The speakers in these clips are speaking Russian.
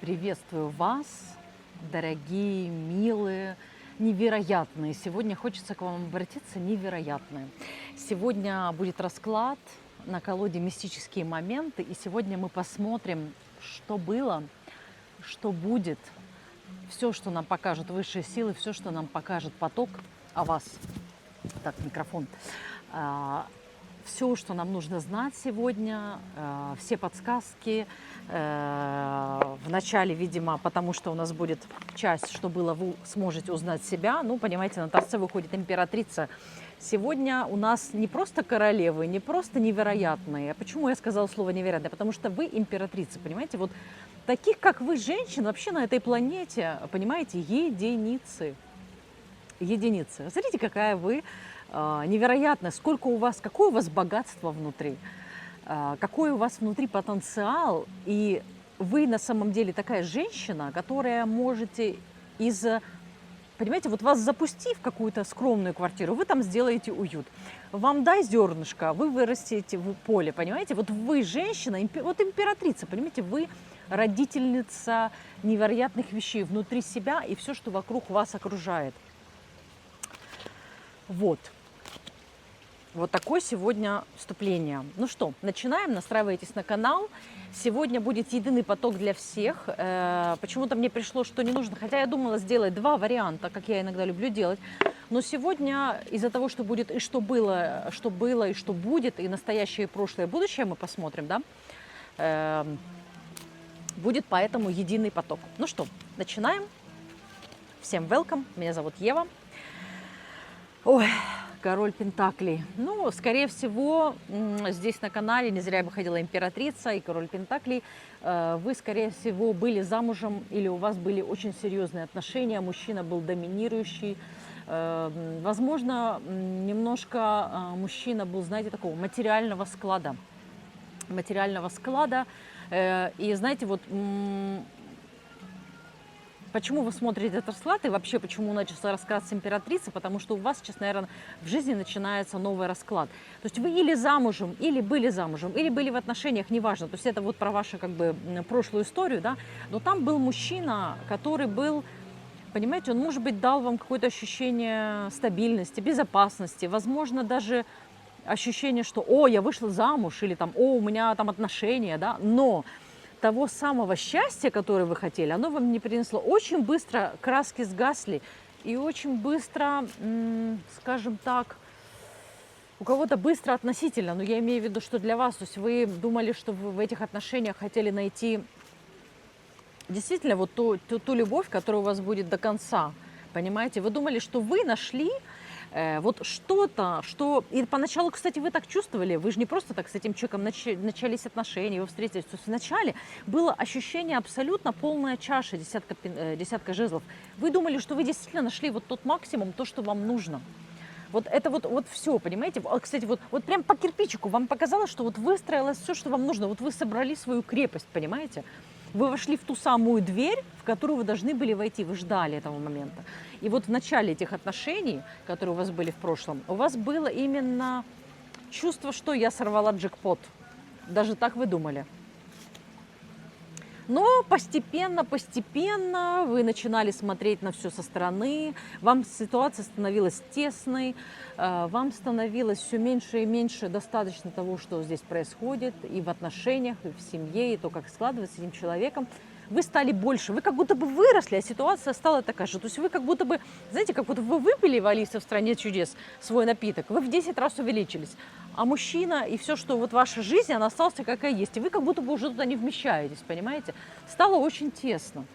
Приветствую вас, дорогие, милые, невероятные. Сегодня хочется к вам обратиться, невероятные. Сегодня будет расклад на колоде «Мистические моменты», и сегодня мы посмотрим, что было, что будет, все, что нам покажут высшие силы, все, что нам покажет поток о вас. Так, микрофон. Все, что нам нужно знать сегодня, все подсказки. В начале, видимо, потому что у нас будет часть, что было, вы сможете узнать себя. Ну, понимаете, на торце выходит императрица. Сегодня у нас не просто королевы, не просто невероятные. А почему я сказала слово невероятное? Потому что вы императрица, понимаете? Вот таких, как вы, женщин, вообще на этой планете, понимаете, единицы. Единицы. Смотрите, какая вы невероятная, сколько у вас, какое у вас богатство внутри, какой у вас внутри потенциал, и вы на самом деле такая женщина, которая можете понимаете, вот вас запустив в какую-то скромную квартиру, вы там сделаете уют. Вам дай зернышко, вы вырастете в поле, понимаете? Вот вы женщина, вот императрица, понимаете, вы родительница невероятных вещей внутри себя и все, что вокруг вас окружает. Вот. Вот такое сегодня вступление. Ну что, начинаем, настраивайтесь на канал. Сегодня будет единый поток для всех. Почему-то мне пришло, что не нужно, хотя я думала сделать два варианта, как я иногда люблю делать. Но сегодня из-за того, что будет и что было, и что будет, и настоящее, и прошлое, и будущее мы посмотрим, да, будет поэтому единый поток. Ну что, начинаем. Всем welcome, меня зовут Ева. Ой, король Пентаклей. Ну, скорее всего, здесь на канале не зря выходила императрица и король Пентаклей. Вы, скорее всего, были замужем или у вас были очень серьезные отношения, мужчина был доминирующий. Возможно, немножко мужчина был, знаете, такого материального склада. И, знаете, вот почему вы смотрите этот расклад и вообще почему начался расклад с императрицы? Потому что у вас сейчас, наверное, в жизни начинается новый расклад. То есть вы или замужем, или были в отношениях, неважно. То есть это вот про вашу как бы прошлую историю, да. Но там был мужчина, который был, понимаете, он, может быть, дал вам какое-то ощущение стабильности, безопасности, возможно, даже ощущение, что «О, я вышла замуж» или там «О, у меня там отношения», да. Но того самого счастья, которое вы хотели, оно вам не принесло. Очень быстро краски сгасли и очень быстро, скажем так, у кого-то быстро относительно, но я имею в виду, что для вас, то есть вы думали, что вы в этих отношениях хотели найти действительно вот ту любовь, которая у вас будет до конца, понимаете? Вы думали, что вы нашли вот что-то, что... И поначалу, кстати, вы так чувствовали, вы же не просто так с этим человеком начались отношения, вы встретились. То есть вначале было ощущение абсолютно полная чаша, десятка жезлов. Вы думали, что вы действительно нашли вот тот максимум, то, что вам нужно. Вот это вот все, понимаете? Кстати, вот прям по кирпичику вам показалось, что вот выстроилось все, что вам нужно. Вот вы собрали свою крепость, понимаете? Вы вошли в ту самую дверь, в которую вы должны были войти, вы ждали этого момента. И вот в начале этих отношений, которые у вас были в прошлом, у вас было именно чувство, что я сорвала джекпот. Даже так вы думали. Но постепенно вы начинали смотреть на все со стороны, вам ситуация становилась тесной, вам становилось все меньше и меньше достаточно того, что здесь происходит и в отношениях, и в семье, и то, как складывается с этим человеком. Вы стали больше, вы как будто бы выросли, а ситуация стала такая же. То есть вы как будто бы, знаете, как будто вы выпили в «Алисе в стране чудес» свой напиток, вы в 10 раз увеличились. А мужчина и все, что вот ваша жизнь, она осталась какая есть. И вы как будто бы уже туда не вмещаетесь, понимаете? Стало очень тесно.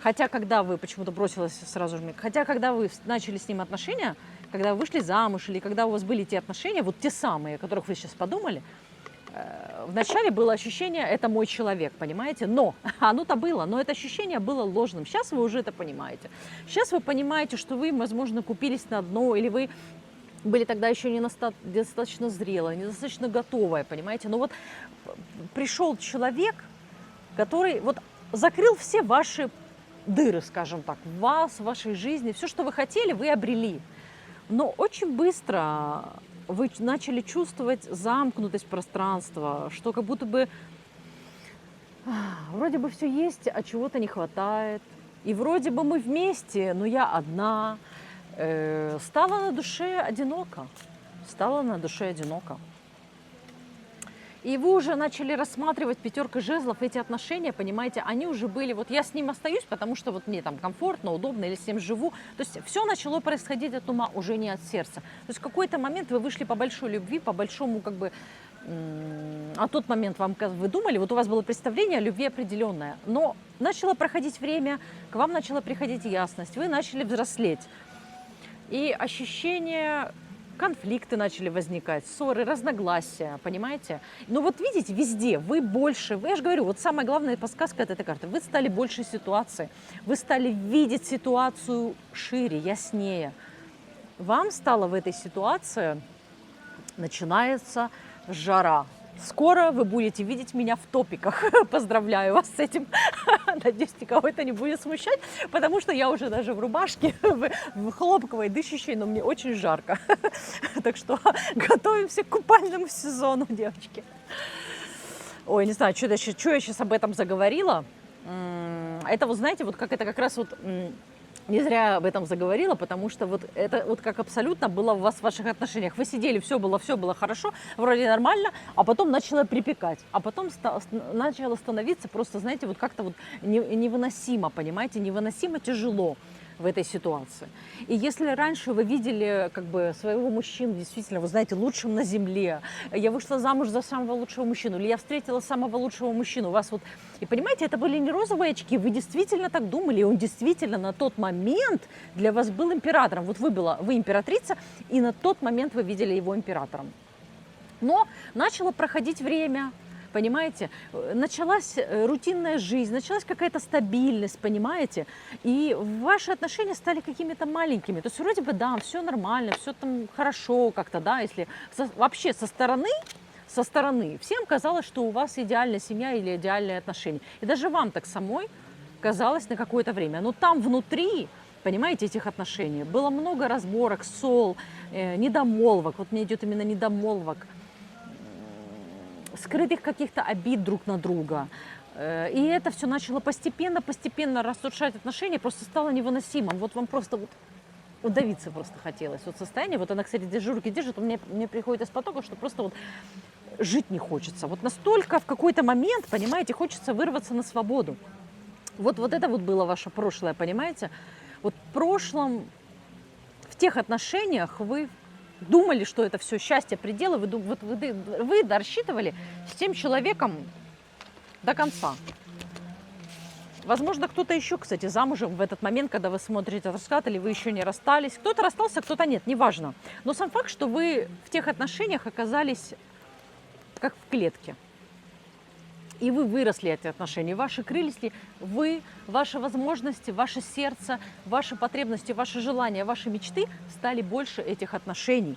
Хотя, когда вы почему-то бросилась сразу же, хотя, когда вы начали с ним отношения, когда вы вышли замуж или когда у вас были те отношения, вот те самые, о которых вы сейчас подумали, вначале было ощущение «это мой человек», понимаете? Но оно-то было, но это ощущение было ложным. Сейчас вы уже это понимаете. Сейчас вы понимаете, что вы, возможно, купились на дно, или вы были тогда еще недостаточно зрелая, недостаточно готовая, понимаете? Но вот пришел человек, который вот закрыл все ваши дыры, скажем так, в вас, в вашей жизни. Все, что вы хотели, вы обрели. Но очень быстро вы начали чувствовать замкнутость пространства, что как будто бы Вроде бы все есть, а чего-то не хватает. И вроде бы мы вместе, но я одна. Стало на душе одиноко. Стало на душе одиноко. И вы уже начали рассматривать пятеркой жезлов эти отношения, понимаете, они уже были, вот я с ним остаюсь, потому что вот мне там комфортно, удобно, или с ним живу. То есть все начало происходить от ума, уже не от сердца. То есть в какой-то момент вы вышли по большой любви, по большому как бы... А тот момент вам, вы думали, вот у вас было представление о любви определенное, но начало проходить время, к вам начала приходить ясность, вы начали взрослеть. И ощущение... Конфликты начали возникать, ссоры, разногласия, понимаете? Но вот видите, везде вы больше, я же говорю, вот самая главная подсказка от этой карты, вы стали больше ситуации, вы стали видеть ситуацию шире, яснее. Вам стало в этой ситуации, начинается жара. Скоро вы будете видеть меня в топиках. Поздравляю вас с этим. Надеюсь, никого это не будет смущать, потому что я уже даже в рубашке, в хлопковой, дышащей, но мне очень жарко. Так что готовимся к купальному сезону, девочки. Ой, не знаю, что я сейчас об этом заговорила. Это, вот знаете, вот как это как раз вот... Не зря об этом заговорила, потому что вот это вот как абсолютно было у вас в ваших отношениях. Вы сидели, все было хорошо, вроде нормально, а потом начало припекать, а потом начало становиться просто, знаете, вот как-то вот невыносимо, понимаете, невыносимо тяжело в этой ситуации. И если раньше вы видели как бы своего мужчину действительно, вы знаете, лучшим на земле, я вышла замуж за самого лучшего мужчину, или я встретила самого лучшего мужчину, у вас вот... И понимаете, это были не розовые очки, вы действительно так думали, и он действительно на тот момент для вас был императором. Вот вы императрица, и на тот момент вы видели его императором. Но начало проходить время, понимаете, началась рутинная жизнь, началась какая-то стабильность, понимаете, и ваши отношения стали какими-то маленькими. То есть вроде бы, да, все нормально, все там хорошо как-то, да, если вообще со стороны всем казалось, что у вас идеальная семья или идеальные отношения. И даже вам так самой казалось на какое-то время. Но там внутри, понимаете, этих отношений было много разборок, ссор, недомолвок. Вот мне идет именно недомолвок, скрытых каких-то обид друг на друга. И это все начало постепенно разрушать отношения, просто стало невыносимым. Вот вам просто вот удавиться просто хотелось. Вот состояние, вот она, кстати, дежурки держит, мне приходит из потока, что просто вот жить не хочется. Вот настолько в какой-то момент, понимаете, хочется вырваться на свободу. Вот это вот было ваше прошлое, понимаете? Вот в прошлом, в тех отношениях вы думали, что это все счастье, пределы, вы рассчитывали с тем человеком до конца. Возможно, кто-то еще, кстати, замужем в этот момент, когда вы смотрите этот расклад, или вы еще не расстались. Кто-то расстался, кто-то нет, неважно. Но сам факт, что вы в тех отношениях оказались как в клетке. И вы выросли эти отношения, ваши крылья, вы, ваши возможности, ваше сердце, ваши потребности, ваши желания, ваши мечты стали больше этих отношений,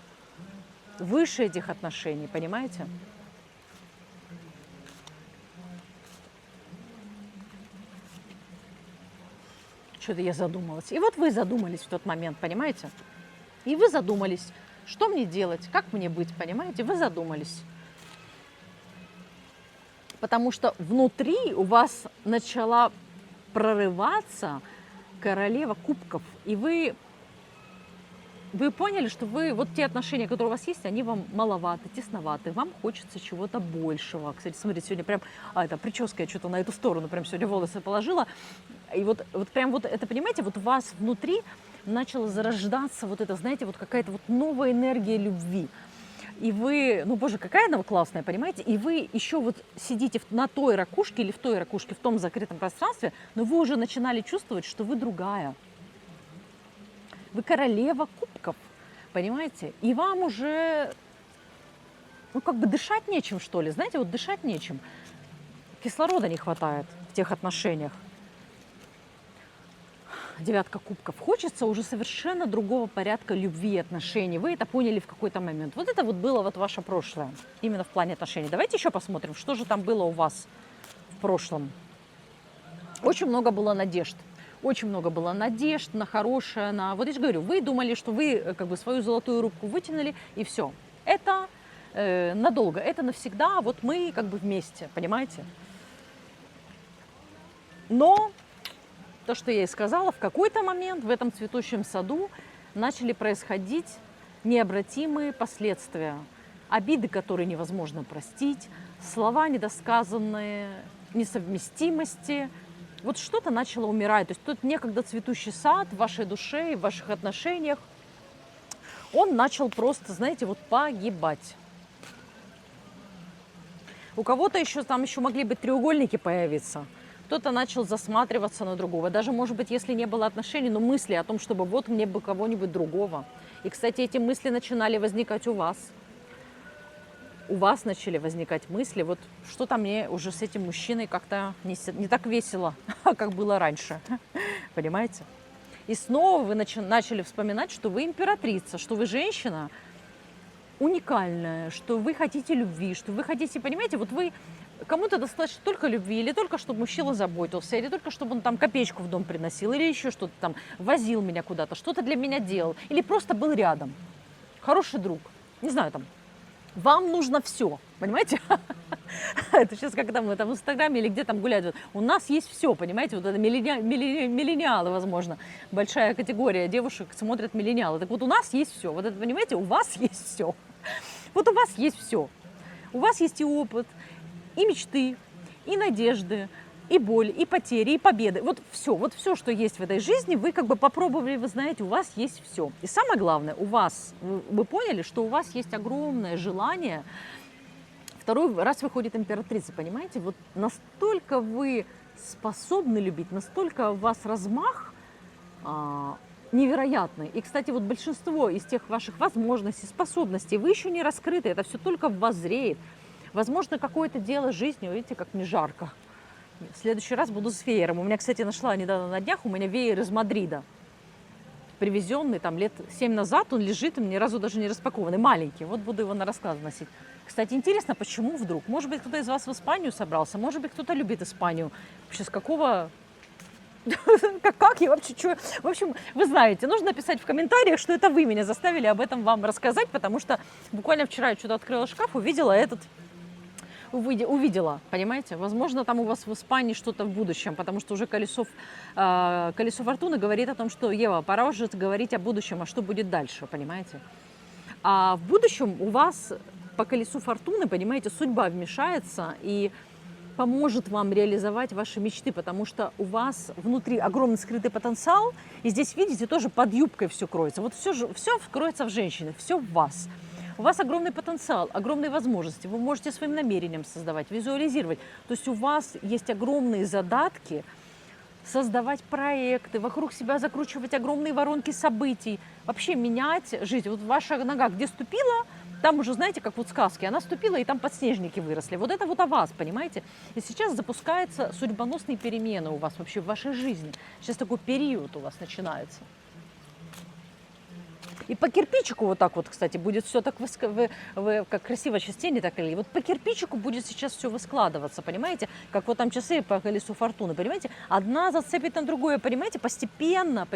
выше этих отношений, понимаете? Что-то я задумалась. И вот вы задумались в тот момент, понимаете? И вы задумались, что мне делать, как мне быть, понимаете? Вы задумались. Потому что внутри у вас начала прорываться королева кубков. И вы поняли, что вот те отношения, которые у вас есть, они вам маловаты, тесноваты. Вам хочется чего-то большего. Кстати, смотрите, сегодня прям прическа, я что-то на эту сторону прям сегодня волосы положила. И вот прям вот это, понимаете, вот у вас внутри начала зарождаться вот это, знаете, вот какая-то вот новая энергия любви. И вы, ну, боже, какая она классная, понимаете? И вы еще вот сидите на той ракушке или в той ракушке, в том закрытом пространстве, но вы уже начинали чувствовать, что вы другая. Вы королева кубков, понимаете? И вам уже, ну, как бы дышать нечем, что ли. Знаете, вот дышать нечем. Кислорода не хватает в тех отношениях. Девятка кубков. Хочется уже совершенно другого порядка любви и отношений. Вы это поняли в какой-то момент. Вот это вот было вот ваше прошлое, именно в плане отношений. Давайте еще посмотрим, что же там было у вас в прошлом. Очень много было надежд. Очень много было надежд на хорошее, на... Вот я же говорю, вы думали, что вы как бы свою золотую рыбку вытянули, и все. Это надолго, это навсегда, вот мы как бы вместе, понимаете? Но то, что я и сказала, в какой-то момент в этом цветущем саду начали происходить необратимые последствия. Обиды, которые невозможно простить, слова недосказанные, несовместимости. Вот что-то начало умирать. То есть тот некогда цветущий сад в вашей душе и в ваших отношениях, он начал просто, знаете, вот погибать. У кого-то еще там еще могли быть треугольники появиться. Кто-то начал засматриваться на другого. Даже, может быть, если не было отношений, но мысли о том, чтобы вот мне бы кого-нибудь другого. И, кстати, эти мысли начинали возникать у вас. У вас начали возникать мысли, вот что-то мне уже с этим мужчиной как-то не так весело, как было раньше. Понимаете? И снова вы начали вспоминать, что вы императрица, что вы женщина уникальная, что вы хотите любви, что вы хотите, понимаете, вот вы кому-то достаточно только любви, или только чтобы мужчина заботился, или только чтобы он там копеечку в дом приносил, или еще что-то там, возил меня куда-то, что-то для меня делал, или просто был рядом. Хороший друг, не знаю там. Вам нужно все, понимаете? Это сейчас, когда мы там в Инстаграме или где там гуляют, у нас есть все, понимаете? Вот это миллениалы, возможно, большая категория девушек смотрят миллениалы. Так вот у нас есть все, вот это, понимаете, у вас есть все. Вот у вас есть все. У вас есть и опыт, и мечты, и надежды, и боль, и потери, и победы. Вот все, что есть в этой жизни, вы как бы попробовали, вы знаете, у вас есть все. И самое главное, у вас, вы поняли, что у вас есть огромное желание. Второй раз выходит императрица, понимаете? Вот настолько вы способны любить, настолько у вас размах невероятный. И, кстати, вот большинство из тех ваших возможностей, способностей, вы еще не раскрыты, это все только в вас зреет. Возможно, какое-то дело жизни, видите, как мне жарко. В следующий раз буду с веером. У меня, кстати, нашла недавно на днях, у меня веер из Мадрида. Привезенный там лет 7 назад, он лежит, ни разу даже не распакованный, маленький. Вот буду его на расклад носить. Кстати, интересно, почему вдруг? Может быть, кто-то из вас в Испанию собрался? Может быть, кто-то любит Испанию? Вообще, с какого... Как я вообще... Что? В общем, вы знаете, нужно написать в комментариях, что это вы меня заставили об этом вам рассказать, потому что буквально вчера я что-то открыла шкаф, увидела, понимаете? Возможно, там у вас в Испании что-то в будущем, потому что уже колесо фортуны говорит о том, что, Ева, пора уже говорить о будущем, а что будет дальше, понимаете? А в будущем у вас по колесу фортуны, понимаете, судьба вмешается и поможет вам реализовать ваши мечты, потому что у вас внутри огромный скрытый потенциал, и здесь, видите, тоже под юбкой все кроется. Вот все кроется в женщине, все в вас. У вас огромный потенциал, огромные возможности. Вы можете своим намерением создавать, визуализировать. То есть у вас есть огромные задатки создавать проекты, вокруг себя закручивать огромные воронки событий, вообще менять жизнь. Вот ваша нога где ступила, там уже, знаете, как вот в сказке, она ступила, и там подснежники выросли. Вот это вот о вас, понимаете? И сейчас запускаются судьбоносные перемены у вас вообще в вашей жизни. Сейчас такой период у вас начинается. И по кирпичику вот так вот, кстати, будет все так, как красиво частей так или вот по кирпичику будет сейчас все выскладываться, понимаете? Как вот там часы по колесу фортуны, понимаете? Одна зацепит на другое, понимаете? Постепенно.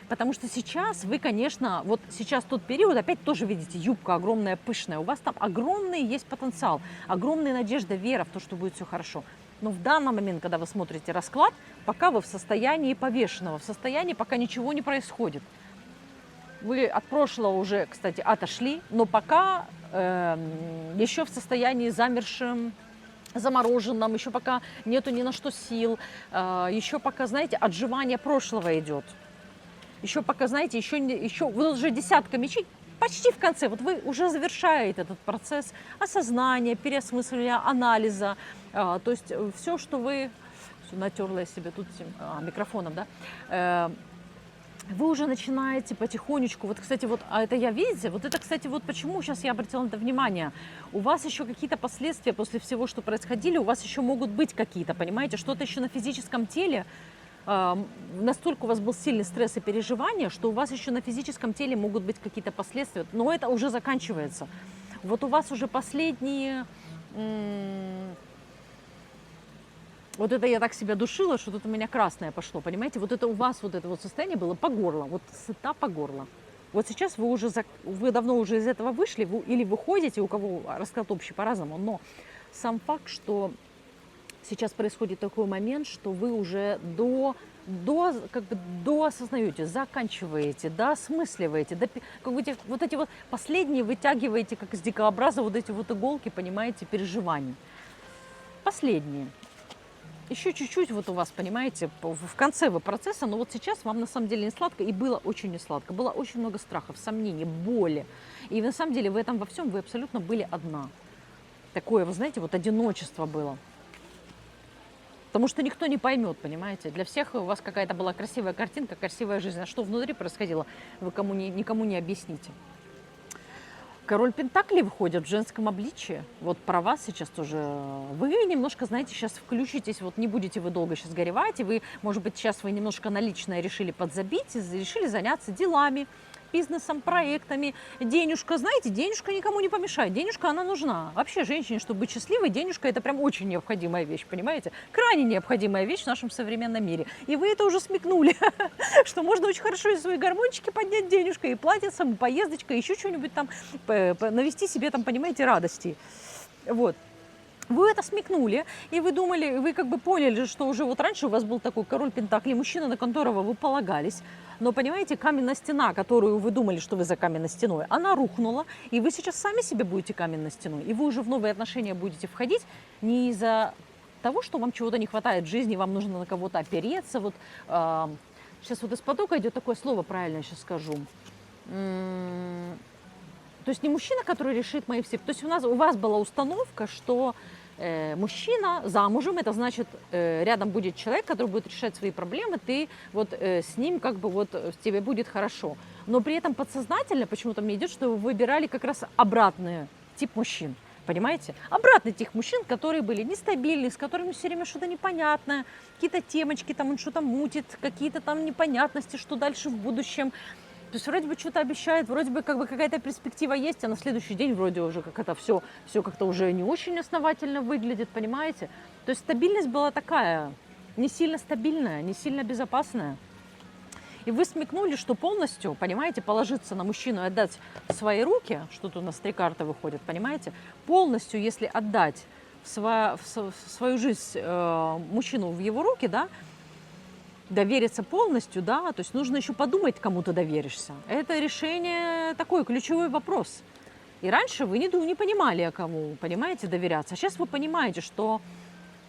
Потому что сейчас вы, конечно, вот сейчас тот период, опять тоже видите, юбка огромная, пышная. У вас там огромный есть потенциал, огромная надежда, вера в то, что будет все хорошо. Но в данный момент, когда вы смотрите расклад, пока вы в состоянии повешенного, в состоянии, пока ничего не происходит. Вы от прошлого уже, кстати, отошли, но пока еще в состоянии замершем, замороженном, еще пока нету ни на что сил, еще пока, знаете, отживание прошлого идет. Еще пока, знаете, еще вы уже десятка мечей, почти в конце. Вот вы уже завершаете этот процесс осознания, переосмысления, анализа. То есть все, что вы... Натерла я себе тут микрофоном, да? Вы уже начинаете потихонечку, вот, кстати, вот, а это я, видите, вот это, кстати, вот почему сейчас я обратила на это внимание. У вас еще какие-то последствия после всего, что происходили, у вас еще могут быть какие-то, понимаете, что-то еще на физическом теле, настолько у вас был сильный стресс и переживания, что у вас еще на физическом теле могут быть какие-то последствия, но это уже заканчивается. Вот у вас уже последние... Вот это я так себя душила, что тут у меня красное пошло, понимаете? Вот это у вас вот это вот состояние было по горло, вот сыта по горло. Вот сейчас вы давно уже из этого вышли, или выходите, у кого расклад общий по-разному, но сам факт, что сейчас происходит такой момент, что вы уже как бы доосознаете, заканчиваете, доосмысливаете, как бы вот эти вот последние вытягиваете, как из дикообраза, вот эти вот иголки, понимаете, переживаний. Последние. Еще чуть-чуть вот у вас, понимаете, в конце вы процесса, но вот сейчас вам на самом деле не сладко, и было очень не сладко. Было очень много страхов, сомнений, боли. И на самом деле в этом во всем вы абсолютно были одна. Такое, вы знаете, вот одиночество было. Потому что никто не поймет, понимаете. Для всех у вас какая-то была красивая картинка, красивая жизнь. А что внутри происходило, вы никому не объясните. Король Пентаклей выходит в женском обличии. Вот про вас сейчас тоже. Вы немножко, знаете, сейчас включитесь, вот не будете вы долго сейчас горевать, и вы, может быть, сейчас вы немножко на личное решили подзабить, решили заняться делами, бизнесом, проектами. Денежка, знаете, денежка никому не помешает. Денежка, она нужна. Вообще, женщине, чтобы быть счастливой, денежка – это прям очень необходимая вещь, понимаете? Крайне необходимая вещь в нашем современном мире. И вы это уже смекнули, что можно очень хорошо и свои гормончики поднять денежкой, и платьицем, и поездочкой, еще что-нибудь там, навести себе там, понимаете, радости. Вот. Вы это смекнули, и вы думали, вы как бы поняли, что уже вот раньше у вас был такой король Пентаклей, мужчина, на которого вы полагались. Но, понимаете, каменная стена, которую вы думали, что вы за каменной стеной, она рухнула, и вы сейчас сами себе будете каменной стеной. И вы уже в новые отношения будете входить не из-за того, что вам чего-то не хватает в жизни, вам нужно на кого-то опереться. Вот, сейчас вот из потока идет такое слово, правильно я сейчас скажу. То есть не мужчина, который решит мои все. То есть у вас была установка, что мужчина замужем, это значит, рядом будет человек, который будет решать свои проблемы, ты вот с ним как бы вот тебе будет хорошо. Но при этом подсознательно почему-то мне идет, что вы выбирали как раз обратный тип мужчин. Понимаете? Обратный тип мужчин, которые были нестабильны, с которыми все время что-то непонятное, какие-то темочки, там он что-то мутит, какие-то там непонятности, что дальше в будущем. То есть вроде бы что-то обещает, вроде бы как бы какая-то перспектива есть, а на следующий день вроде уже как это все как-то уже не очень основательно выглядит, понимаете? То есть стабильность была такая, не сильно стабильная, не сильно безопасная. И вы смекнули, что полностью, понимаете, положиться на мужчину и отдать свои руки, что тут у нас 3 карты выходят, понимаете, полностью, если отдать свою жизнь мужчину в его руки, да, довериться полностью, да, то есть нужно еще подумать, кому ты доверишься. Это решение такой ключевой вопрос. И раньше вы не понимали, кому, понимаете, доверяться. А сейчас вы понимаете, что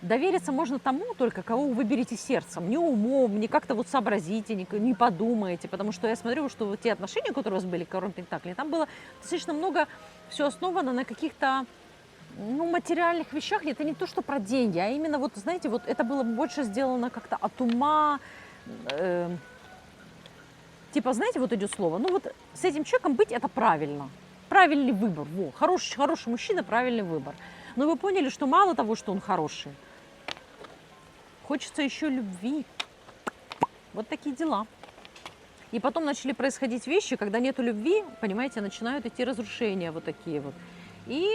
довериться можно тому только, кого вы выберете сердцем, не умом, не как-то вот сообразите, не подумаете. Потому что я смотрю, что вот те отношения, которые у вас были, король Пентаклей, там было достаточно много, все основано на каких-то материальных вещах. Это не то, что про деньги, а именно вот, знаете, вот это было больше сделано как-то от ума. Типа, знаете, вот идет слово, ну вот с этим человеком быть это правильно. Правильный выбор. Во, хороший мужчина, правильный выбор. Но вы поняли, что мало того, что он хороший, хочется еще любви. Вот такие дела. И потом начали происходить вещи, когда нету любви, понимаете, начинают идти разрушения вот такие вот. И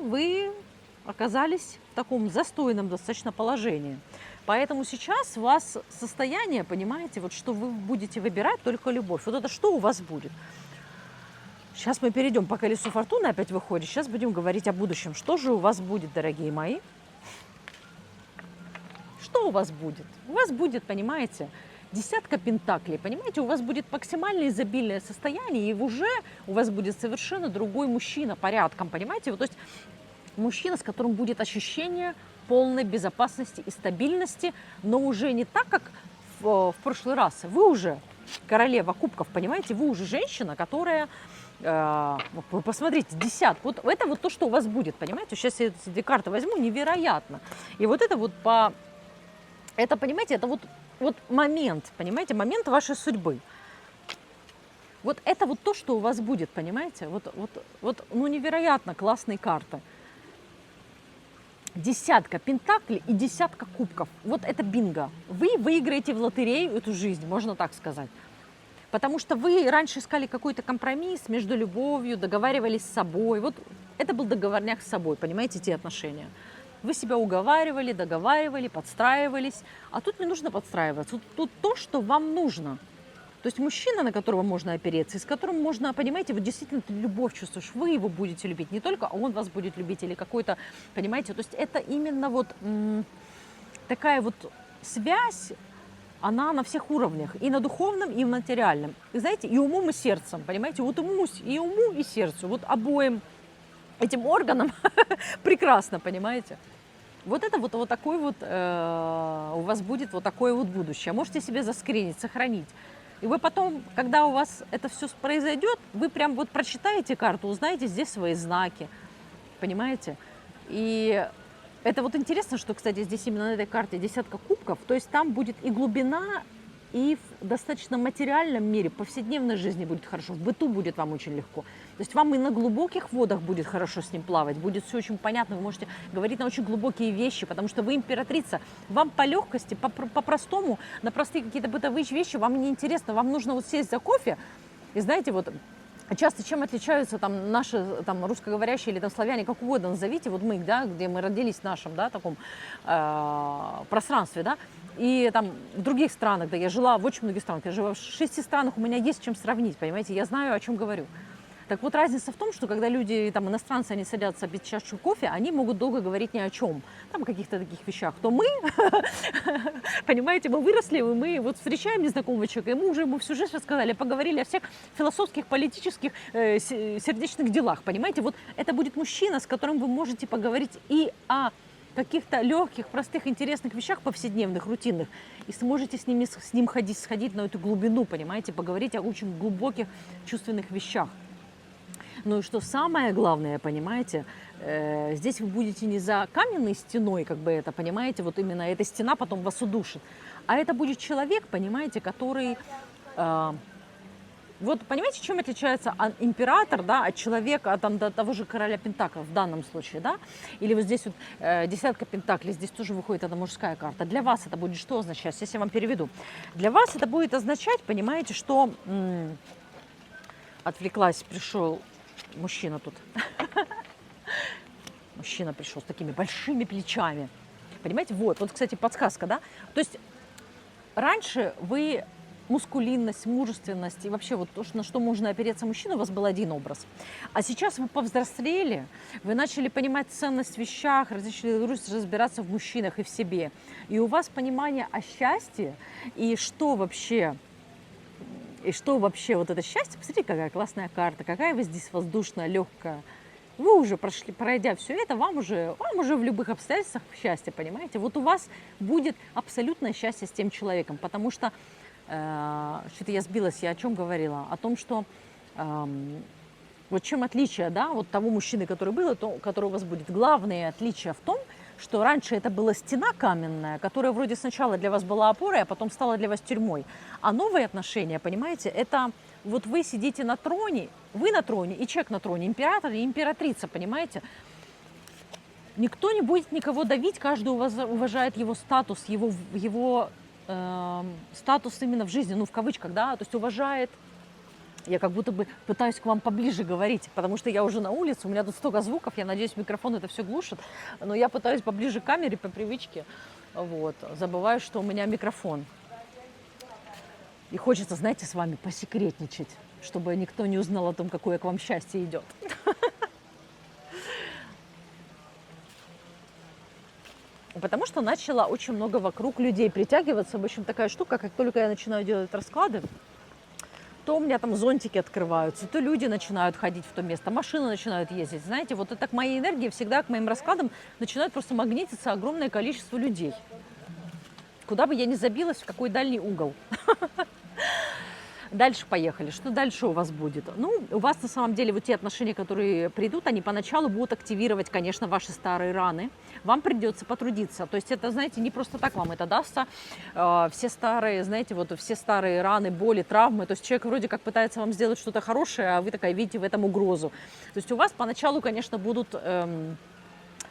вы оказались в таком застойном достаточно положении. Поэтому сейчас у вас состояние, понимаете, вот что вы будете выбирать только любовь. Вот это что у вас будет? Сейчас мы перейдем по колесу фортуны, опять выходит. Сейчас будем говорить о будущем. Что же у вас будет, дорогие мои? Что у вас будет? У вас будет, понимаете, 10 пентаклей, понимаете, у вас будет максимально изобильное состояние, и уже у вас будет совершенно другой мужчина порядком, понимаете? Вот, то есть мужчина, с которым будет ощущение полной безопасности и стабильности, но уже не так, как в прошлый раз. Вы уже королева кубков, понимаете, вы уже женщина, которая, вы посмотрите, 10, вот это вот то, что у вас будет, понимаете? Сейчас я эти 2 карты возьму, невероятно. И вот это вот это, понимаете, это вот момент, понимаете, момент вашей судьбы. Вот это вот то, что у вас будет, понимаете? Вот невероятно классные карты. 10 пентаклей и 10 кубков. Вот это бинго. Вы выиграете в лотерею эту жизнь, можно так сказать. Потому что вы раньше искали какой-то компромисс между любовью, договаривались с собой. Вот это был договорняк с собой, понимаете, те отношения. Вы себя уговаривали, договаривали, подстраивались. А тут не нужно подстраиваться. Тут то, что вам нужно. То есть мужчина, на которого можно опереться, и с которым можно, понимаете, вот действительно ты любовь чувствуешь, вы его будете любить, не только он вас будет любить или какой-то, понимаете, то есть это именно вот такая вот связь, она на всех уровнях, и на духовном, и в материальном. И знаете, и умом, и сердцем, понимаете? Вот уму, и сердцу, вот обоим этим органам прекрасно, понимаете? Вот это вот такой вот, у вас будет вот такое вот будущее. Можете себе заскринить, сохранить. И вы потом, когда у вас это все произойдет, вы прям вот прочитаете карту, узнаете здесь свои знаки, понимаете? И это вот интересно, что, кстати, здесь именно на этой карте десятка кубков, то есть там будет и глубина, и в достаточно материальном мире, в повседневной жизни будет хорошо, в быту будет вам очень легко. То есть вам и на глубоких водах будет хорошо с ним плавать, будет все очень понятно, вы можете говорить на очень глубокие вещи, потому что вы императрица, вам по легкости, по-простому, на простые какие-то бытовые вещи вам не интересно, вам нужно вот сесть за кофе, и знаете, вот часто чем отличаются там наши там, русскоговорящие или там славяне, как угодно назовите, вот мы, да, где мы родились в нашем, да, таком пространстве, да, и там в других странах, да, я жила в очень многих странах, я жила в 6 странах, у меня есть чем сравнить, понимаете, я знаю, о чем говорю. Так вот, разница в том, что когда люди, там, иностранцы, они садятся пить чашечку кофе, они могут долго говорить ни о чем, там, о каких-то таких вещах, то мы, понимаете, мы выросли, мы вот встречаем незнакомого человека, и мы уже ему всю жизнь рассказали, поговорили о всех философских, политических, сердечных делах, понимаете, вот это будет мужчина, с которым вы можете поговорить и о каких-то легких, простых, интересных вещах повседневных, рутинных, и сможете с ним сходить на эту глубину, понимаете, поговорить о очень глубоких чувственных вещах. Ну и что самое главное, понимаете, здесь вы будете не за каменной стеной, как бы это, понимаете, вот именно эта стена потом вас удушит, а это будет человек, понимаете, который... Вот понимаете, чем отличается император, да, от человека, там, до того же короля Пентаклей в данном случае, да? Или вот здесь вот десятка Пентаклей, здесь тоже выходит эта мужская карта. Для вас это будет что означать? Сейчас я вам переведу. Для вас это будет означать, понимаете, что... Отвлеклась, пришел мужчина тут. Мужчина пришел с такими большими плечами. Понимаете, вот, кстати, подсказка, да? То есть раньше вы... мускулинность, мужественность и вообще вот то, на что можно опереться мужчина, у вас был один образ. А сейчас вы повзрослели, вы начали понимать ценность в вещах, начали разбираться в мужчинах и в себе. И у вас понимание о счастье и что вообще вот это счастье. Посмотрите, какая классная карта, какая вы здесь воздушная, легкая. Вы уже пройдя все это, вам уже в любых обстоятельствах счастье, понимаете? Вот у вас будет абсолютное счастье с тем человеком, потому что что-то я сбилась, я о чем говорила? О том, что вот чем отличие, да, вот того мужчины, который был, и который у вас будет. Главное отличие в том, что раньше это была стена каменная, которая вроде сначала для вас была опорой, а потом стала для вас тюрьмой. А новые отношения, понимаете, это вот вы сидите на троне, вы на троне и человек на троне, император и императрица, понимаете? Никто не будет никого давить, каждый уважает его статус, его статус именно в жизни, ну, в кавычках, да, то есть уважает. Я как будто бы пытаюсь к вам поближе говорить, потому что я уже на улице, у меня тут столько звуков, я надеюсь, микрофон это все глушит, но я пытаюсь поближе к камере по привычке, вот, забываю, что у меня микрофон. И хочется, знаете, с вами посекретничать, чтобы никто не узнал о том, какое к вам счастье идет. Потому что начала очень много вокруг людей притягиваться. В общем, такая штука, как только я начинаю делать расклады, то у меня там зонтики открываются, то люди начинают ходить в то место, машины начинают ездить. Знаете, вот это к моей энергии всегда, к моим раскладам начинает просто магнититься огромное количество людей. Куда бы я ни забилась, в какой дальний угол. Дальше поехали. Что дальше у вас будет? Ну, у вас на самом деле вот те отношения, которые придут, они поначалу будут активировать, конечно, ваши старые раны. Вам придется потрудиться. То есть это, знаете, не просто так вам это дастся. Все старые, знаете, вот все старые раны, боли, травмы. То есть человек вроде как пытается вам сделать что-то хорошее, а вы такая видите в этом угрозу. То есть у вас поначалу, конечно, будут...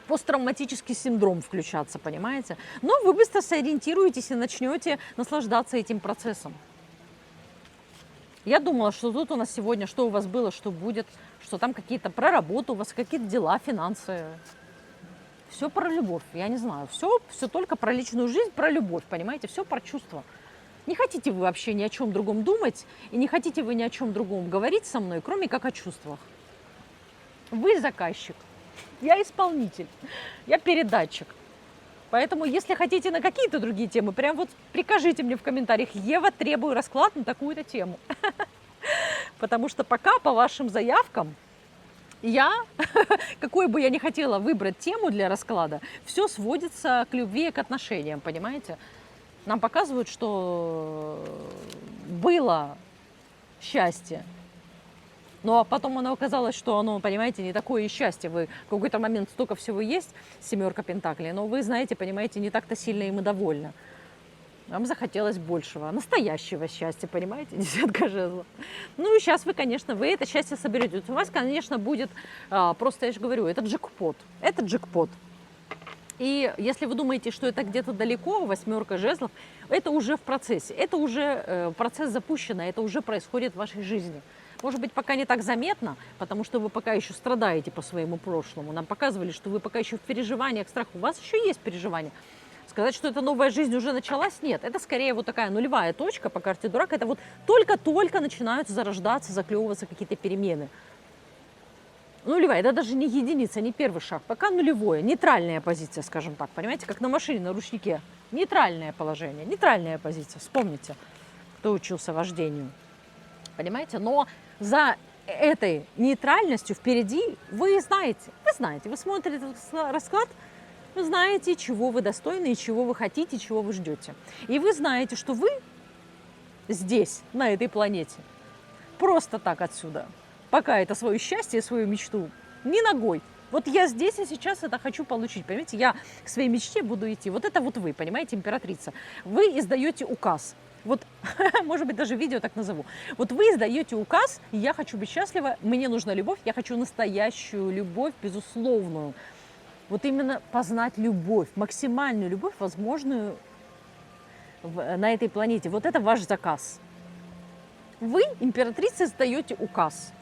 посттравматический синдром включаться, понимаете? Но вы быстро сориентируетесь и начнете наслаждаться этим процессом. Я думала, что тут у нас сегодня, что у вас было, что будет, что там какие-то про работу, у вас какие-то дела, финансы. Все про любовь, я не знаю. Все только про личную жизнь, про любовь, понимаете? Все про чувства. Не хотите вы вообще ни о чем другом думать, и не хотите вы ни о чем другом говорить со мной, кроме как о чувствах. Вы заказчик, я исполнитель, я передатчик. Поэтому, если хотите на какие-то другие темы, прям вот прикажите мне в комментариях: Ева, требую расклад на такую-то тему. Потому что пока по вашим заявкам я, какой бы я ни хотела выбрать тему для расклада, все сводится к любви и к отношениям, понимаете? Нам показывают, что было счастье, но потом оно оказалось, что оно, понимаете, не такое и счастье. Вы в какой-то момент столько всего есть, семерка пентаклей, но вы, знаете, понимаете, не так-то сильно им и довольны. Вам захотелось большего, настоящего счастья, понимаете, десятка жезлов. Ну и сейчас вы, конечно, вы это счастье соберете. У вас, конечно, будет, просто я же говорю, это джекпот. Это джекпот. И если вы думаете, что это где-то далеко, восьмерка жезлов, это уже в процессе. Это уже процесс запущенный, это уже происходит в вашей жизни. Может быть, пока не так заметно, потому что вы пока еще страдаете по своему прошлому. Нам показывали, что вы пока еще в переживаниях, страхах. У вас еще есть переживания. Сказать, что эта новая жизнь уже началась, нет. Это скорее вот такая нулевая точка по карте Дурак. Это вот только-только начинают зарождаться, заклевываться какие-то перемены. Нулевая, это даже не единица, не первый шаг. Пока нулевое, нейтральная позиция, скажем так. Понимаете, как на машине, на ручнике. Нейтральное положение, нейтральная позиция. Вспомните, кто учился вождению. Понимаете? Но за этой нейтральностью впереди вы знаете, вы смотрите этот расклад, вы знаете, чего вы достойны, и чего вы хотите, чего вы ждете. И вы знаете, что вы здесь, на этой планете, просто так отсюда, пока это свое счастье, свою мечту, не ногой. Вот я здесь и сейчас это хочу получить, понимаете? Я к своей мечте буду идти. Вот это вот вы, понимаете, императрица. Вы издаете указ. Вот, может быть, даже видео так назову. Вот вы издаете указ, я хочу быть счастлива, мне нужна любовь, я хочу настоящую любовь, безусловную. Вот именно познать любовь, максимальную любовь, возможную на этой планете. Вот это ваш заказ. Вы, императрица, издаете указ.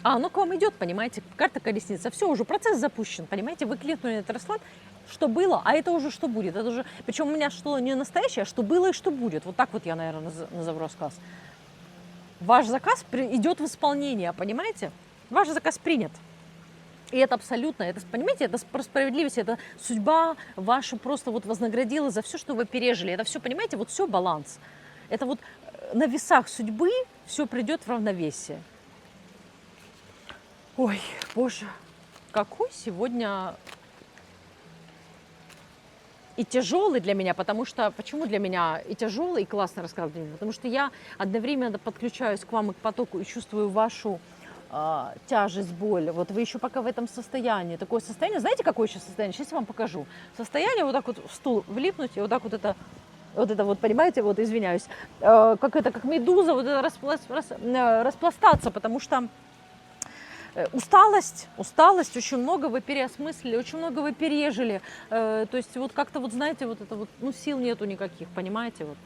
А оно к вам идет, понимаете, карта колесница. Все, уже процесс запущен, понимаете, вы кликнули на этот расклад, что было, а это уже что будет. Это уже, причем у меня что не настоящее, а что было и что будет. Вот так вот я, наверное, назову рассказ. Ваш заказ идет в исполнение, понимаете? Ваш заказ принят. И это абсолютно, это, понимаете, это про справедливость, это судьба ваша просто вот вознаградила за все, что вы пережили. Это все, понимаете, вот все баланс. Это вот на весах судьбы все придет в равновесие. Ой, боже, какой сегодня и тяжелый для меня, потому что, почему для меня и тяжелый, и классный расклад для меня? Потому что я одновременно подключаюсь к вам и к потоку и чувствую вашу тяжесть, боль. Вот вы еще пока в этом состоянии. Такое состояние, знаете, какое еще состояние? Сейчас я вам покажу. Состояние вот так вот в стул влипнуть, и вот так вот это вот, понимаете, вот извиняюсь, как медуза, вот это распластаться, потому что усталость, очень много вы переосмыслили, очень много вы пережили. То есть вот как-то вот, знаете, вот это вот, ну, сил нету никаких, понимаете, вот.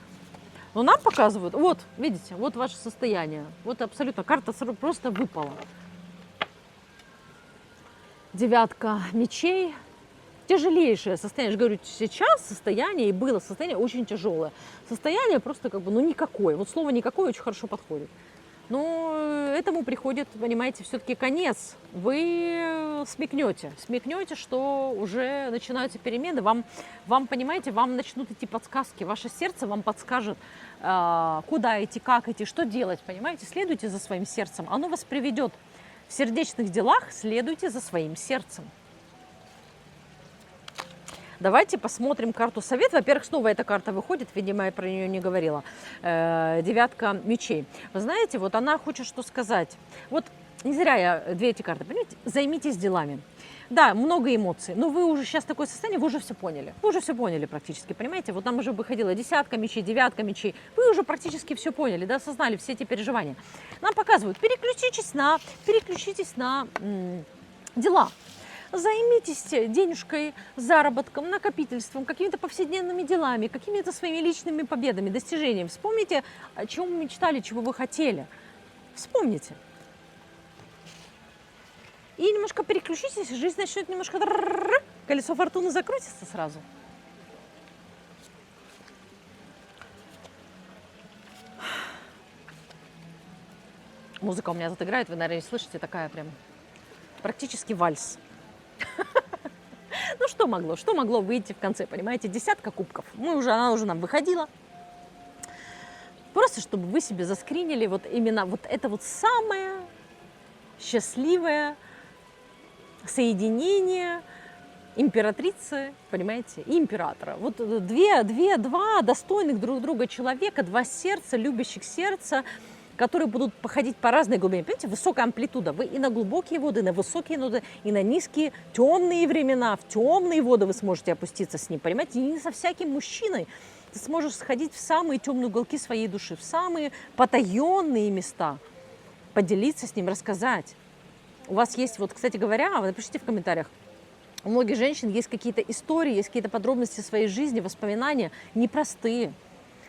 Но нам показывают, вот, видите, вот ваше состояние. Вот абсолютно, карта просто выпала. Девятка мечей. Тяжелейшее состояние. Я же говорю, сейчас состояние и было состояние очень тяжелое. Состояние просто как бы, ну, никакое. Вот слово «никакое» очень хорошо подходит. Но этому приходит, понимаете, все-таки конец. Вы смекнете, что уже начинаются перемены. Вам, понимаете, вам начнут идти подсказки. Ваше сердце вам подскажет, куда идти, как идти, что делать, понимаете. Следуйте за своим сердцем. Оно вас приведет. В сердечных делах следуйте за своим сердцем. Давайте посмотрим карту совет. Во-первых, снова эта карта выходит, видимо, я про нее не говорила. Девятка мечей. Вы знаете, вот она хочет что сказать. Вот не зря я две эти карты, понимаете, займитесь делами. Да, много эмоций, но вы уже сейчас такое состояние, вы уже все поняли. Вы уже все поняли практически, понимаете? Вот нам уже выходила десятка мечей, девятка мечей. Вы уже практически все поняли, да, осознали все эти переживания. Нам показывают, переключитесь на дела. Займитесь денежкой, заработком, накопительством, какими-то повседневными делами, какими-то своими личными победами, достижениями. Вспомните, о чем вы мечтали, чего вы хотели. Вспомните. И немножко переключитесь, жизнь начнет немножко... Колесо фортуны закрутится сразу. Музыка у меня тут играет, вы, наверное, не слышите, такая прям практически вальс. Ну что могло? Что могло выйти в конце, понимаете? Десятка кубков. Она уже нам выходила. Просто чтобы вы себе заскринили вот именно вот это вот самое счастливое соединение императрицы, понимаете, и императора. Вот два достойных друг друга человека, два сердца, любящих сердца, которые будут походить по разной глубине. Понимаете, высокая амплитуда. Вы и на глубокие воды, и на высокие воды, и на низкие, темные времена, в темные воды вы сможете опуститься с ним, понимаете, и не со всяким мужчиной. Ты сможешь сходить в самые темные уголки своей души, в самые потаенные места, поделиться с ним, рассказать. У вас есть, вот, кстати говоря, вы напишите в комментариях, у многих женщин есть какие-то истории, есть какие-то подробности своей жизни, воспоминания непростые,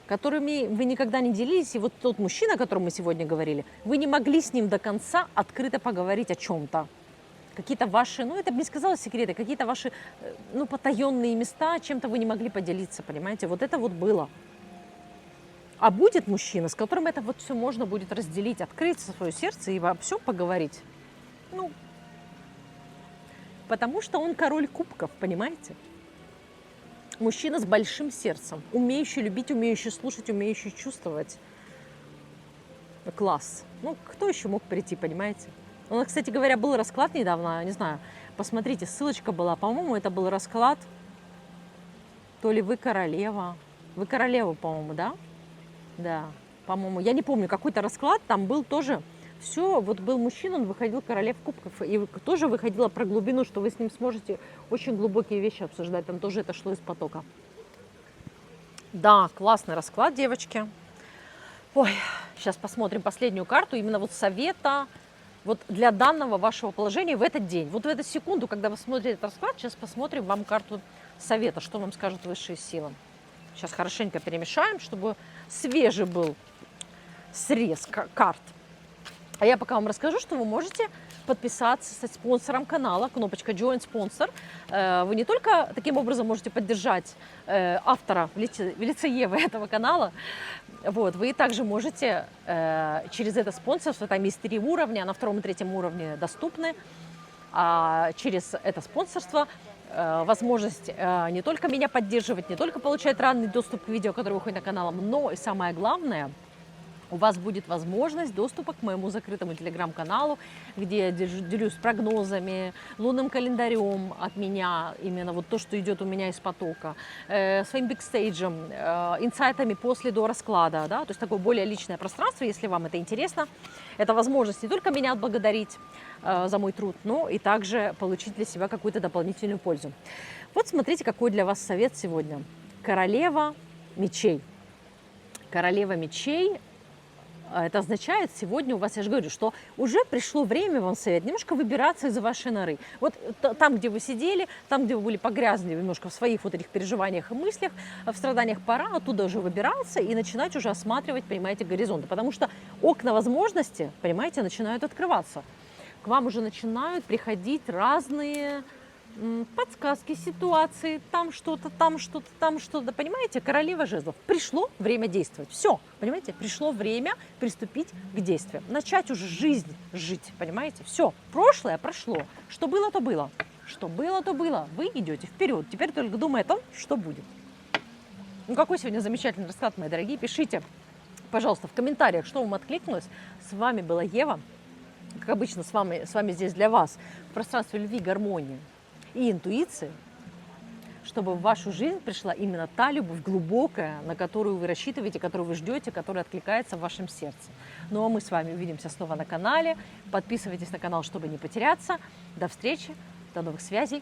которыми вы никогда не делились. И вот тот мужчина, о котором мы сегодня говорили, вы не могли с ним до конца открыто поговорить о чем-то. Какие-то ваши, это бы не сказала секреты, какие-то ваши, потаенные места, чем-то вы не могли поделиться, понимаете? Вот это вот было. А будет мужчина, с которым это вот все можно будет разделить, открыть свое сердце и во всем поговорить. Потому что он король кубков, понимаете? Мужчина с большим сердцем, умеющий любить, умеющий слушать, умеющий чувствовать. Класс. Кто еще мог прийти, понимаете? У нас, кстати говоря, был расклад недавно, не знаю, посмотрите, ссылочка была, по-моему, это был расклад, то ли вы королева. Вы королева, по-моему, да? Да, по-моему, я не помню, какой-то расклад, там был тоже, все, вот был мужчина, он выходил королев кубков, и тоже выходило про глубину, что вы с ним сможете очень глубокие вещи обсуждать, там тоже это шло из потока. Да, классный расклад, девочки. Ой, сейчас посмотрим последнюю карту, именно вот совета, вот для данного вашего положения в этот день. Вот в эту секунду, когда вы смотрите этот расклад, сейчас посмотрим вам карту совета, что вам скажут высшие силы. Сейчас хорошенько перемешаем, чтобы свежий был срез карт. А я пока вам расскажу, что вы можете подписаться, стать спонсором канала, кнопочка Join Sponsor. Вы не только таким образом можете поддержать автора в лице Евы этого канала, вы также можете через это спонсорство, там есть 3 уровня, на 2 и 3 уровне доступны, через это спонсорство возможность не только меня поддерживать, не только получать ранний доступ к видео, которые выходят на канал, но и самое главное, у вас будет возможность доступа к моему закрытому телеграм-каналу, где я делюсь прогнозами, лунным календарем от меня, именно вот то, что идет у меня из потока, своим бикстейджем, инсайтами после до расклада, да, то есть такое более личное пространство, если вам это интересно. Это возможность не только меня отблагодарить за мой труд, но и также получить для себя какую-то дополнительную пользу. Вот смотрите, какой для вас совет сегодня. Королева мечей. Королева мечей. Это означает, сегодня у вас, я же говорю, что уже пришло время, вам совет, немножко выбираться из вашей норы. Вот там, где вы сидели, там, где вы были погрязли немножко в своих вот этих переживаниях и мыслях, в страданиях, пора оттуда уже выбираться и начинать уже осматривать, понимаете, горизонты. Потому что окна возможности, понимаете, начинают открываться. К вам уже начинают приходить разные подсказки, ситуации, там что-то, там что-то, там что-то. Понимаете, королева жезлов. Пришло время действовать. Все, понимаете, пришло время приступить к действиям. Начать уже жизнь жить, понимаете. Все, прошлое прошло. Что было, то было. Что было, то было. Вы идете вперед. Теперь только думай о том, что будет. Какой сегодня замечательный расклад, мои дорогие. Пишите, пожалуйста, в комментариях, что вам откликнулось. С вами была Ева. Как обычно, с вами здесь для вас в пространстве любви, гармонии и интуиции, чтобы в вашу жизнь пришла именно та любовь глубокая, на которую вы рассчитываете, которую вы ждете, которая откликается в вашем сердце. Ну а мы с вами увидимся снова на канале. Подписывайтесь на канал, чтобы не потеряться. До встречи, до новых связей.